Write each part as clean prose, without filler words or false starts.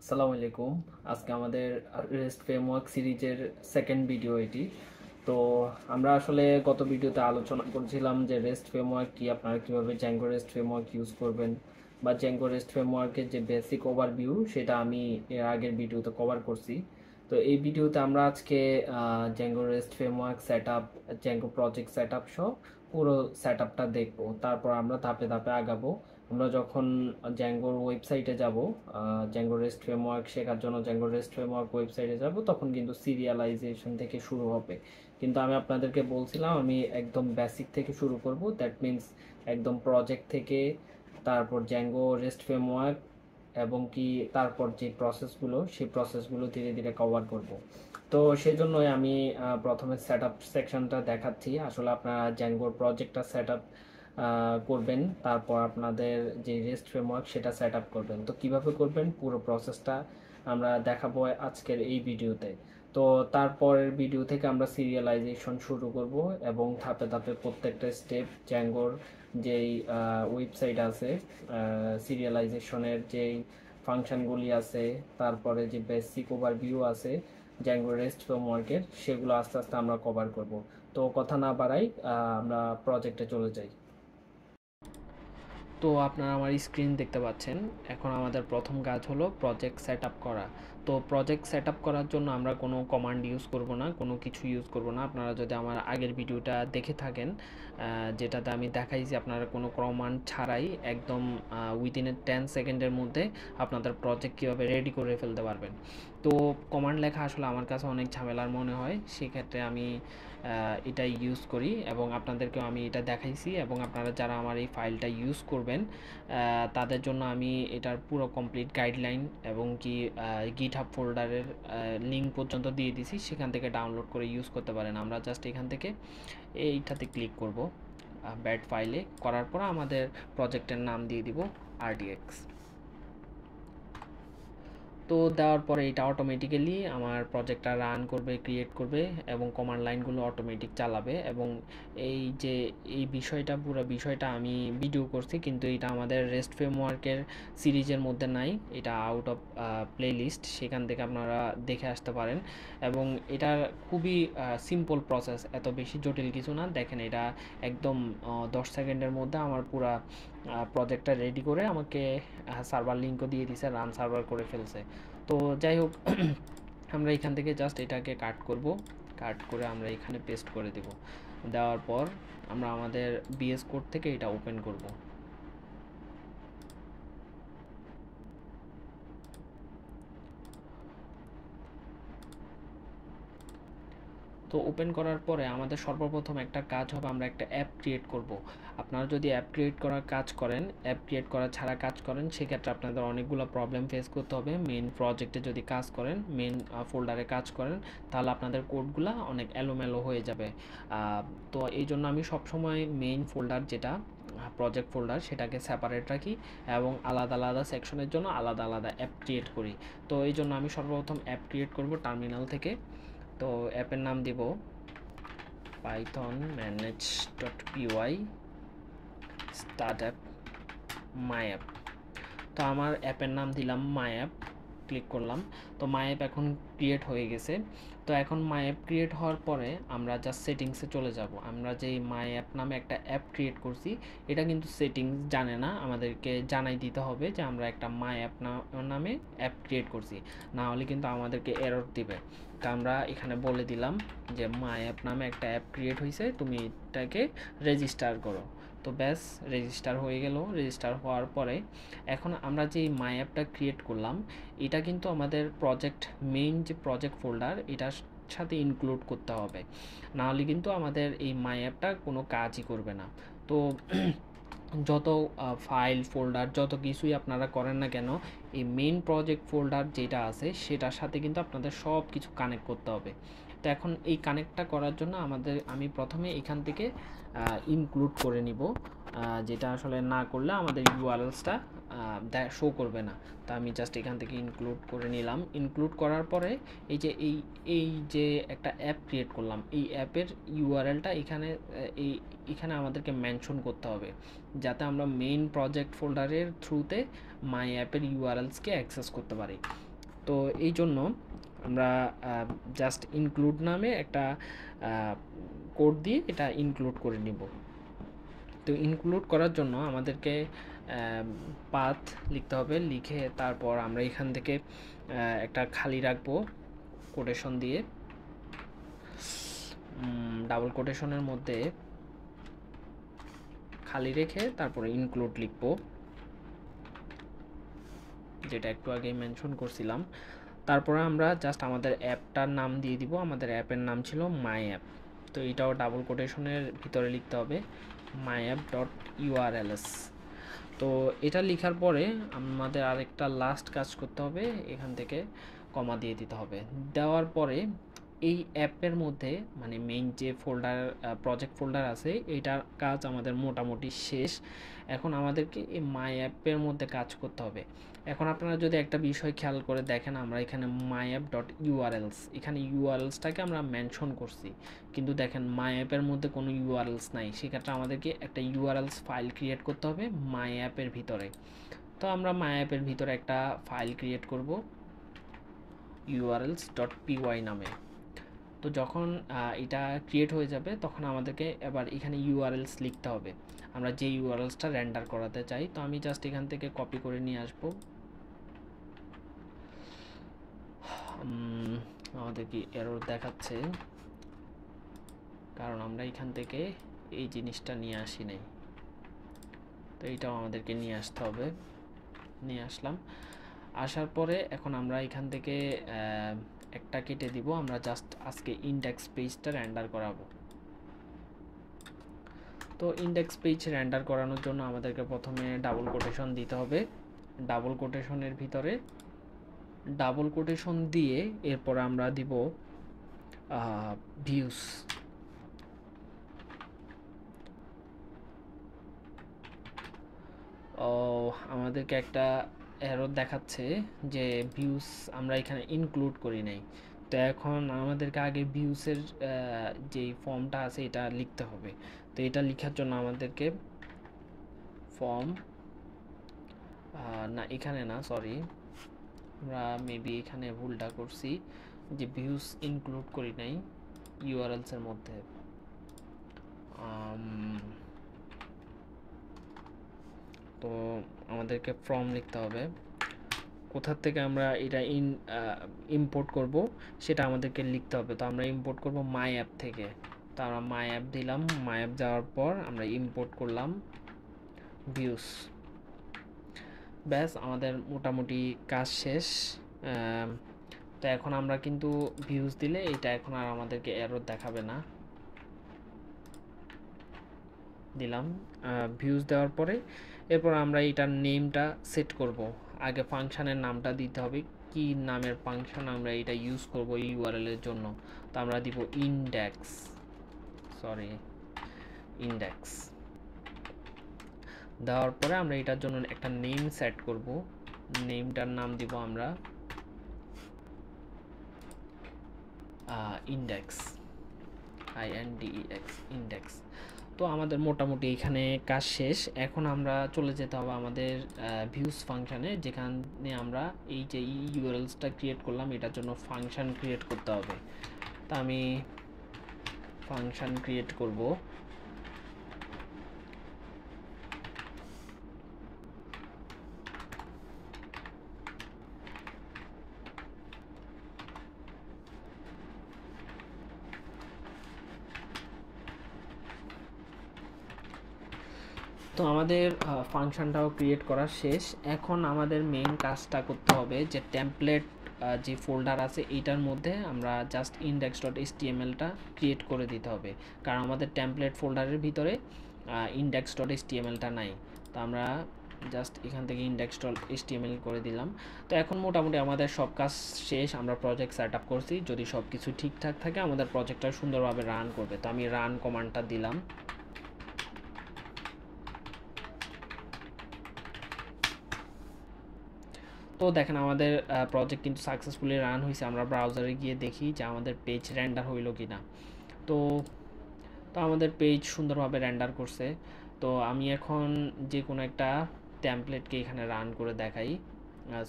আসসালামু আলাইকুম। আজকে আমাদের রেস্ট ফ্রেমওয়ার্ক সিরিজের সেকেন্ড ভিডিও এটি। তো আমরা আসলে গত ভিডিওতে আলোচনা করেছিলাম যে রেস্ট ফ্রেমওয়ার্ক কি, আপনারা কিভাবে জ্যাঙ্গো রেস্ট ফ্রেমওয়ার্ক ইউজ করবেন বা জ্যাঙ্গো রেস্ট ফ্রেমওয়ার্কের যে বেসিক ওভারভিউ সেটা আমি এর আগের ভিডিওতে কভার করছি। তো এই ভিডিওতে আমরা আজকে Zango rest framework set up, Zango project set up সহ পুরো সেট আপটা দেখবো, তারপর আমরা ধাপে ধাপে আগাবো। আমরা যখন জ্যাঙ্গোর ওয়েবসাইটে যাব, জ্যাঙ্গো রেস্ট ফ্রেমওয়ার্ক শেখার জন্য জ্যাঙ্গো রেস্ট ফ্রেমওয়ার্ক ওয়েবসাইটে যাব, তখন কিন্তু সিরিয়ালাইজেশন থেকে শুরু হবে। কিন্তু আমি আপনাদেরকে বলছিলাম আমি একদম বেসিক থেকে শুরু করব, দ্যাট মিন্স একদম প্রজেক্ট থেকে, তারপর জ্যাঙ্গো রেস্ট ফ্রেমওয়ার্ক এবং কি তারপর যে প্রসেসগুলো সেই প্রসেসগুলো ধীরে ধীরে কভার করব। তো সেই জন্যই আমি প্রথমে সেট আপ সেকশনটা দেখাচ্ছি। আসলে আপনারা জ্যাঙ্গোর প্রজেক্টটা সেট আপ করবেন, তারপর আপনাদের যে রেস্ট ফ্রেমওয়ার্ক সেটা সেট আপ করবেন। তো কিভাবে করবেন পুরো প্রসেসটা আমরা দেখাবো আজকের এই ভিডিওতে। তো তারপরের ভিডিও থেকে আমরা সিরিয়ালাইজেশন শুরু করব এবং ধাপে ধাপে প্রত্যেকটা স্টেপ জ্যাঙ্গোর যেই ওয়েবসাইট আছে, সিরিয়ালাইজেশনের যেই ফাংশনগুলি আছে, তারপরে যে বেসিক ওভারভিউ আছে জ্যাঙ্গো রেস্ট ফ্রেমওয়ার্কের, সেগুলো আস্তে আস্তে আমরা কভার করব। তো কথা না বাড়াই, আমরা প্রজেক্টে চলে যাই। তো আপনারা আমার স্ক্রিন দেখতে পাচ্ছেন। এখন আমাদের প্রথম কাজ হলো প্রজেক্ট সেট আপ করা। তো প্রজেক্ট সেট আপ করার জন্য আমরা কোনো কমান্ড ইউজ করব না, কোনো কিছু ইউজ করব না। আপনারা যদি আমার আগের ভিডিওটা দেখে থাকেন, যেটাতে আমি দেখাইছি আপনারা কোনো কমান্ড ছাড়াই একদম উইদিন 10 সেকেন্ডের মধ্যে আপনাদের প্রজেক্ট কীভাবে রেডি করে ফেলতে পারবেন। তো কমান্ড লেখা আসলে আমার কাছে অনেক ঝামেলার মনে হয়, সেক্ষেত্রে আমি এটা ইউজ করি এবং আপনাদেরকেও আমি এটা দেখাইছি। এবং আপনারা যারা আমার এই ফাইলটা ইউজ করবেন তাদের জন্য আমি এটার পুরো কমপ্লিট গাইডলাইন এবং কি গিটহাব ফোল্ডারের লিঙ্ক পর্যন্ত দিয়ে দিছি, সেখান থেকে ডাউনলোড করে ইউজ করতে পারেন। আমরা জাস্ট এখান থেকে এইটাতে ক্লিক করব, ব্যাড ফাইলে করার পর আমাদের প্রজেক্টের নাম দিয়ে দিব আরডিএক্স। তো দেওয়ার পরে এটা অটোমেটিক্যালি আমার প্রজেক্টটা রান করবে, ক্রিয়েট করবে এবং কমান্ড লাইনগুলো অটোমেটিক চালাবে। এবং এই বিষয়টা, পুরো বিষয়টা আমি ভিডিও করছি, কিন্তু এটা আমাদের রেস্ট ফ্রেমওয়ার্কের সিরিজের মধ্যে নাই, এটা আউট অফ প্লে লিস্ট, সেখান থেকে আপনারা দেখে আসতে পারেন। এবং এটা খুবই সিম্পল প্রসেস, এত বেশি জটিল কিছু না। দেখেন এটা একদম 10 সেকেন্ডের মধ্যে আমার পুরা প্রজেক্টটা রেডি করে আমাকে সার্ভার লিঙ্কও দিয়ে দিছে, রান সার্ভার করে ফেলছে। তো যাই হোক, আমরা এখান থেকে জাস্ট এটাকে কাট করব, কাট করে আমরা এখানে পেস্ট করে দেব। দেওয়ার পর আমরা আমাদের বিএস কোড থেকে এটা ওপেন করব। তো ওপেন করার পরে আমাদের সর্বপ্রথম একটা কাজ হবে, আমরা একটা অ্যাপ ক্রিয়েট করব। আপনারা যদি অ্যাপ ক্রিয়েট করার কাজ করেন, অ্যাপ ক্রিয়েট করা ছাড়া কাজ করেন, সেক্ষেত্রে আপনাদের অনেকগুলো প্রবলেম ফেস করতে হবে। মেন প্রজেক্টে যদি কাজ করেন, মেন ফোল্ডারে কাজ করেন, তাহলে আপনাদের কোডগুলো অনেক এলোমেলো হয়ে যাবে। তো এই জন্য আমি সবসময় মেইন ফোল্ডার, যেটা প্রজেক্ট ফোল্ডার, সেটাকে সেপারেট রাখি এবং আলাদা আলাদা সেকশনের জন্য আলাদা আলাদা অ্যাপ ক্রিয়েট করি। তো এই জন্য আমি সর্বপ্রথম অ্যাপ ক্রিয়েট করব টার্মিনাল থেকে। তো অ্যাপের নাম দিব python-manage.py startup my app। তো আমার অ্যাপের নাম দিলাম মাই অ্যাপ, ক্লিক করলাম। তো মাই অ্যাপ এখন ক্রিয়েট হয়ে গেছে। তো এখন মাই অ্যাপ ক্রিয়েট হওয়ার পরে আমরা জাস্ট সেটিংসে চলে যাব। আমরা যেই মাই অ্যাপ নামে একটা অ্যাপ ক্রিয়েট করছি, এটা কিন্তু সেটিংস জানে না, আমাদেরকে জানাই দিতে হবে যে আমরা একটা মাই অ্যাপ নামে অ্যাপ ক্রিয়েট করছি, না হলে কিন্তু আমাদেরকে এরর দিবে। তা আমরা এখানে বলে দিলাম যে মাই অ্যাপ নামে একটা অ্যাপ ক্রিয়েট হয়েছে, তুমি এটাকে রেজিস্টার করো। তো ব্যাস, রেজিস্টার হয়ে গেল। রেজিস্টার হওয়ার পরে এখন আমরা যে মাই অ্যাপটা ক্রিয়েট করলাম, এটা কিন্তু আমাদের প্রজেক্ট, মেইন যে প্রজেক্ট ফোল্ডার, এটার সাথে ইনক্লুড করতে হবে, না হলে কিন্তু আমাদের এই মাই অ্যাপটা কোনো কাজই করবে না। তো যত ফাইল ফোল্ডার যত কিছুই আপনারা করেন না কেন, এই মেইন প্রজেক্ট ফোল্ডার যেটা আছে সেটার সাথে কিন্তু আপনাদের সব কিছু কানেক্ট করতে হবে। তো এখন এই কানেক্টটা করার জন্য আমি প্রথমে এখান থেকে ইনক্লুড করে নিব, যেটা আসলে না করলে আমাদের ইউআরএলসটা শো করবে না। তো আমি জাস্ট এখান থেকে ইনক্লুড করে নিলাম। ইনক্লুড করার পরে এই যে একটা অ্যাপ ক্রিয়েট করলাম, এই অ্যাপের ইউআরএলটা এখানে আমাদেরকে মেনশন করতে হবে, যাতে আমরা মেইন প্রজেক্ট ফোল্ডারের থ্রুতে মাই অ্যাপের ইউআরএলসকে অ্যাক্সেস করতে পারি। তো এই জন্য আমরা জাস্ট ইনক্লুড নামে একটা কোড দিয়ে এটা ইনক্লুড করে নিব। তো ইনক্লুড করার জন্য আমাদেরকে পাথ লিখতে হবে, লিখে তারপর আমরা এখান থেকে একটা খালি রাখবো কোটেশন দিয়ে, ডাবল কোটেশনের মধ্যে খালি রেখে তারপরে ইনক্লুড লিখব, যেটা একটু আগে মেনশন করছিলাম। তারপরে আমরা জাস্ট আমাদের অ্যাপটার নাম দিয়ে দিব। আমাদের অ্যাপের নাম ছিল মাই অ্যাপ, তো এটাও ডাবল কোটেশনের ভিতরে লিখতে হবে, myapp.urls। তো এটা লেখার পরে আমাদের আরেকটা লাস্ট কাজ করতে হবে, এখান থেকে কমা দিয়ে দিতে হবে। দেওয়ার পরে এই অ্যাপের মধ্যে মানে মেইন যে ফোল্ডার প্রজেক্ট ফোল্ডার আছে এইটার কাজ আমাদের মোটামুটি শেষ। এখন আমাদেরকে এই মাই অ্যাপের মধ্যে কাজ করতে হবে। এখন আপনারা যদি একটা বিষয় খেয়াল করে দেখেন, আমরা এখানে myapp.urls, এখানে ইউআরএলসটাকে আমরা মেনশন করছি, কিন্তু দেখেন মাই অ্যাপের মধ্যে কোনো ইউআরএলস নাই। সেক্ষেত্রে আমাদেরকে একটা ইউআরএলস ফাইল ক্রিয়েট করতে হবে মাই অ্যাপের ভিতরে। তো আমরা মাই অ্যাপের ভিতরে একটা ফাইল ক্রিয়েট করব urls.py নামে। তো যখন এটা ক্রিয়েট হয়ে যাবে তখন আমাদেরকে এবার এখানে ইউআরএলস লিখতে হবে, আমরা যে ইউআরএলসটা রেন্ডার করাতে চাই। তো আমি জাস্ট এখান থেকে কপি করে নিয়ে আসব। আমাদের কি এরর দেখাচ্ছে, কারণ আমরা এখান থেকে এই জিনিসটা নিয়ে আসি নাই। তো এইটাও আমাদেরকে নিয়ে আসতে হবে, নিয়ে আসলাম। আসার পরে এখন আমরা এখান থেকে একটা কেটে দিব, আমরা জাস্ট আজকে ইন্ডেক্স পেজটা রেন্ডার করাবো। তো ইন্ডেক্স পেজ রেন্ডার করানোর জন্য আমাদেরকে প্রথমে ডাবল কোটেশন দিতে হবে। ডাবল কোটেশনের ভিতরে ডাবল কোটেশন দিয়ে এরপর আমরা দিব ভিউস। আমাদেরকে একটা এরর দেখাচ্ছে যে ভিউস আমরা এখানে ইনক্লুড করি নাই। তো এখন আমাদেরকে আগে ভিউসের যেই ফর্মটা আছে এটা লিখতে হবে। তো এটা লেখার জন্য আমাদেরকে ফর্ম না, এখানে না, সরি, আমরা মেবি এখানে ভুলটা করছি যে ভিউস ইনক্লুড করি নাই ইউআরএলসের মধ্যে। তো আমাদেরকে ফর্ম লিখতে হবে, কোথা থেকে আমরা এটা ইম্পোর্ট করব সেটা আমাদেরকে লিখতে হবে। তো আমরা ইম্পোর্ট করব মাই অ্যাপ থেকে। তো আমরা মাই অ্যাপ দিলাম, মাই অ্যাপ যাওয়ার পর আমরা ইম্পোর্ট করলাম ভিউস। ব্যাস আমাদের মোটামুটি কাজ শেষ। তো এখন আমরা কিন্তু ভিউস দিলে এটা এখন আর আমাদেরকে এরর দেখাবে না। দিলাম ভিউস দেওয়ার পরে এরপর আমরা এটার নেমটা সেট করব। আগে ফাংশনের নামটা দিতে হবে, কি নামের ফাংশন আমরা এটা ইউজ করব এই ইউআরএল এর জন্য। তো আমরা দিব ইন্ডেক্স, ইন্ডেক্স দেওয়ার পরে আমরা এটার জন্য একটা নেম সেট করব। নেমটার নাম দিব আমরা ইন্ডেক্স, INDEX, ইন্ডেক্স। তো আমাদের মোটামুটি এখানে কাজ শেষ। এখন আমরা চলে যেতে হবে আমাদের ভিউস ফাংশানে, যেখানে আমরা এই যে ইউআরএলসটা ক্রিয়েট করলাম এটার জন্য ফাংশন ক্রিয়েট করতে হবে। তা আমি ফাংশন ক্রিয়েট করব। তো আমাদের ফাংশনটাও ক্রিয়েট করা শেষ। এখন আমাদের মেইন কাজটা করতে হবে যে টেমপ্লেট যে ফোল্ডার আছে এইটার মধ্যে আমরা জাস্ট index.htmlটা ক্রিয়েট করে দিতে হবে, কারণ আমাদের টেমপ্লেট ফোল্ডারের ভিতরে index.htmlটা নাই। তো আমরা জাস্ট এখান থেকে index.html করে দিলাম। তো এখন মোটামুটি আমাদের সব কাজ শেষ, আমরা প্রজেক্ট সেট আপ করছি। যদি সব কিছু ঠিকঠাক থাকে আমাদের প্রজেক্টটা সুন্দরভাবে রান করবে। তো আমি রান কমান্ডটা দিলাম। তো দেখেন আমাদের প্রজেক্ট কিন্তু সাকসেসফুলি রান হয়েছে। আমরা ব্রাউজারে গিয়ে দেখি যে আমাদের পেজ রেন্ডার হইল কি না। তো তো আমাদের পেজ সুন্দরভাবে রেন্ডার করছে। তো আমি এখন যে কোনো একটা টেমপ্লেটকে এখানে রান করে দেখাই।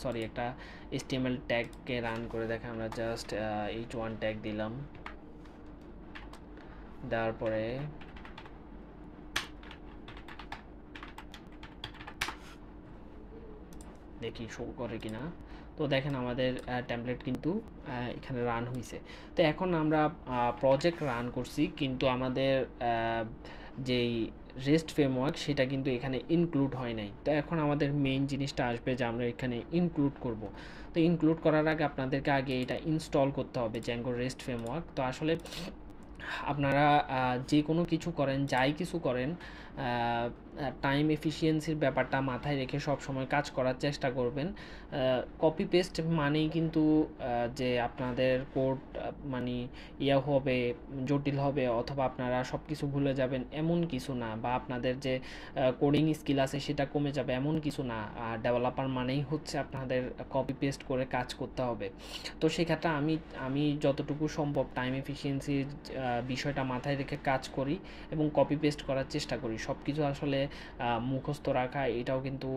সরি একটা HTML ট্যাগকে রান করে দেখে আমরা জাস্ট h1 ট্যাগ দিলাম, দেওয়ার পরে দেখি শো করে কিনা। তো দেখেন আমাদের টেমপ্লেট কিন্তু এখানে রান হয়েছে। তো এখন আমরা প্রজেক্ট রান করছি, কিন্তু আমাদের যেই রেস্ট ফ্রেমওয়ার্ক সেটা কিন্তু এখানে ইনক্লুড হয় নাই। তো এখন আমাদের মেইন জিনিসটা আসবে যে আমরা এখানে ইনক্লুড করব। তো ইনক্লুড করার আগে আপনাদেরকে আগে এটা ইনস্টল করতে হবে, জ্যাঙ্গো রেস্ট ফ্রেমওয়ার্ক। তো আসলে আপনারা যে কোনো কিছু করেন, যাই কিছু করেন, টাইম এফিসিয়েন্সির ব্যাপারটা মাথায় রেখে সব সময় কাজ করার চেষ্টা করবেন। কপি পেস্ট মানেই কিন্তু যে আপনাদের কোড মানে ইয়া হবে, জটিল হবে, অথবা আপনারা সব কিছু ভুলে যাবেন এমন কিছু না, বা আপনাদের যে কোডিং স্কিল আছে সেটা কমে যাবে এমন কিছু না। ডেভেলপার মানেই হচ্ছে আপনাদের কপি পেস্ট করে কাজ করতে হবে। তো সেক্ষেত্রে আমি যতটুকু সম্ভব টাইম এফিসিয়েন্সির বিষয়টা মাথায় রেখে কাজ করি এবং কপি পেস্ট করার চেষ্টা করি। সব কিছু আসলে মুখস্থ রাখা এটাও কিন্তু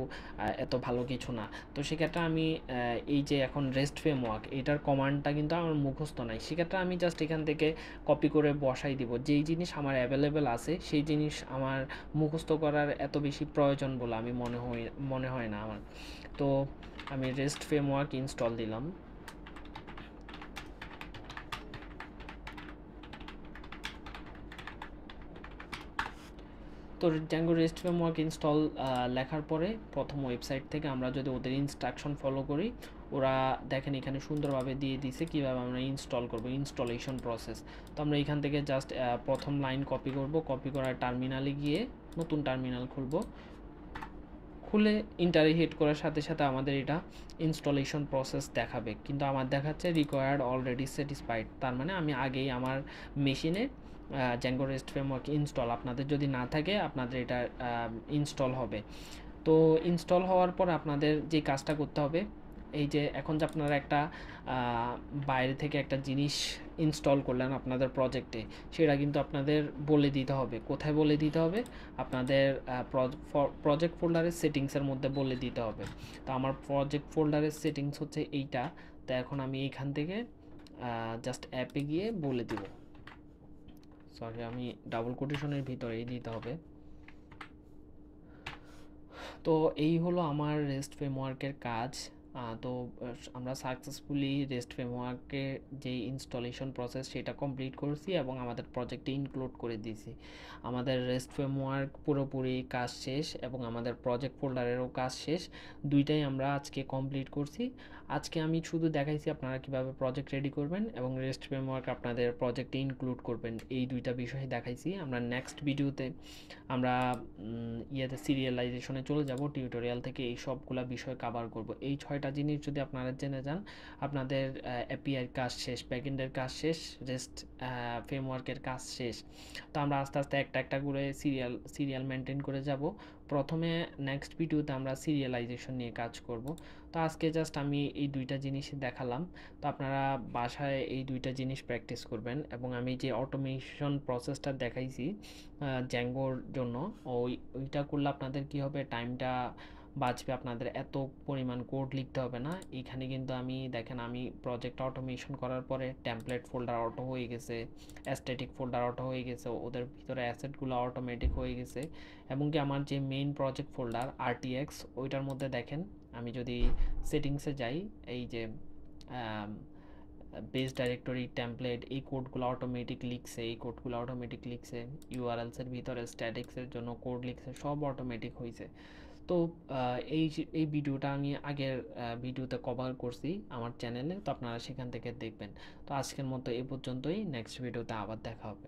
এত ভালো কিছু না। তো সেক্ষেত্রে আমি এই যে এখন রেস্ট ফ্রেমওয়ার্ক এটার কমান্ডটা কিন্তু আমার মুখস্থ নাই, সেক্ষেত্রে আমি জাস্ট এখান থেকে কপি করে বসাই দিব। যেই জিনিস আমার অ্যাভেলেবেল আছে সেই জিনিস আমার মুখস্থ করার এত বেশি প্রয়োজন বলে আমি মনে হয় না আমার। তো আমি রেস্ট ফ্রেমওয়ার্ক ইনস্টল দিলাম। তো জ্যাঙ্গো রেস্ট ফ্রেমওয়ার্ক ইনস্টল লেখার পরে প্রথম ওয়েবসাইট থেকে আমরা যদি ওদের ইনস্ট্রাকশন ফলো করি, ওরা দেখেন এখানে সুন্দরভাবে দিয়ে দিছে কীভাবে আমরা ইনস্টল করব, ইনস্টলেশন প্রসেস। তো আমরা এখান থেকে জাস্ট প্রথম লাইন কপি করব, কপি করার টার্মিনালে গিয়ে নতুন টার্মিনাল খুলে ইন্টারে হিট করার সাথে সাথে আমাদের এটা ইনস্টলেশন প্রসেস দেখাবে, কিন্তু আমার দেখাচ্ছে রিকোয়ার্ড অলরেডি স্যাটিসফাইড। তার মানে আমি আগেই আমার মেশিনে জ্যাঙ্গো রেস্ট ফ্রেমওয়ার্ক ইনস্টল। আপনাদের যদি না থাকে আপনাদের এটা ইনস্টল হবে। তো ইনস্টল হওয়ার পর আপনাদের যে কাজটা করতে হবে, এই যে এখন যে আপনারা একটা বাইরে থেকে একটা জিনিস ইনস্টল করলেন আপনাদের প্রজেক্টে, সেটা কিন্তু আপনাদের বলে দিতে হবে। কোথায় বলে দিতে হবে? আপনাদের প্রজেক্ট ফোল্ডারের সেটিংসের মধ্যে বলে দিতে হবে। তো আমার প্রজেক্ট ফোল্ডারের সেটিংস হচ্ছে এইটা। তো এখন আমি এইখান থেকে জাস্ট অ্যাপে গিয়ে বলে দিব, সরি আমি ডাবল কোটেশনের ভিতরেই দিতে হবে। তো এই হলো আমার রেস্ট ফ্রেমওয়ার্কের কাজ। তো আমরা সাকসেসফুলি রেস্ট ফ্রেমওয়ার্কের যে ইনস্টলেশন প্রসেস সেটা কমপ্লিট করছি এবং আমাদের প্রজেক্টে ইনক্লুড করে দিয়েছি। আমাদের রেস্ট ফ্রেমওয়ার্ক পুরোপুরি কাজ শেষ এবং আমাদের প্রজেক্ট ফোল্ডারেরও কাজ শেষ, দুইটাই আমরা আজকে কমপ্লিট করছি। আজকে আমি শুধু দেখাইছি আপনারা কিভাবে প্রজেক্ট রেডি করবেন এবং রেস্ট ফ্রেমওয়ার্ক আপনাদের প্রজেক্টে ইনক্লুড করবেন, এই দুইটা বিষয় দেখাইছি। আমরা নেক্সট ভিডিওতে আমরা সিরিয়ালাইজেশনে চলে যাব, টিউটোরিয়াল থেকে এই সবগুলা বিষয় কভার করব। এই 6টা জিনিস যদি আপনারা জেনে যান, আপনাদের এপিআই কাজ শেষ, ব্যাকএন্ডের কাজ শেষ, রেস্ট ফ্রেমওয়ার্কের কাজ শেষ। তো আমরা আস্তে আস্তে একটা করে সিরিয়াল মেনটেন করে যাব। প্রথমে নেক্সট ভিডিওতে আমরা সিরিয়ালাইজেশন নিয়ে কাজ করব। তো আজকে জাস্ট আমি এই দুইটা জিনিসই দেখালাম। তো আপনারা বাসায় এই দুইটা জিনিস প্র্যাকটিস করবেন এবং আমি যে অটোমেশন প্রসেসটা দেখাইছি জ্যাঙ্গোর জন্য, ওইটা করলে আপনাদের কি হবে, টাইমটা বাঁচবে, আপনাদের এত পরিমাণ কোড লিখতে হবে না। এইখানে কিন্তু আমি দেখেন আমি প্রজেক্ট অটোমেশন করার পরে টেমপ্লেট ফোল্ডার অটো হয়ে গেছে, অ্যাস্থেটিক ফোল্ডার অটো হয়ে গেছে, ওদের ভিতরে অ্যাসেটগুলো অটোমেটিক হয়ে গেছে। এবং কি আমার যে মেইন প্রজেক্ট ফোল্ডার RTX, ওইটার মধ্যে দেখেন আমি যদি সেটিংসে যাই, এই যে বেস ডাইরেক্টরি টেমপ্লেট, এই কোডগুলো অটোমেটিক লিখছে, ইউআরএলসের ভিতরে স্ট্যাটিক্সের জন্য কোড লিখছে, সব অটোমেটিক হয়েছে। তো এই ভিডিওটা আমি আগের ভিডিওতে কভার করছি আমার চ্যানেলে, তো আপনারা সেখান থেকে দেখবেন। তো আজকের মতো এই পর্যন্তই, নেক্সট ভিডিওতে আবার দেখা হবে।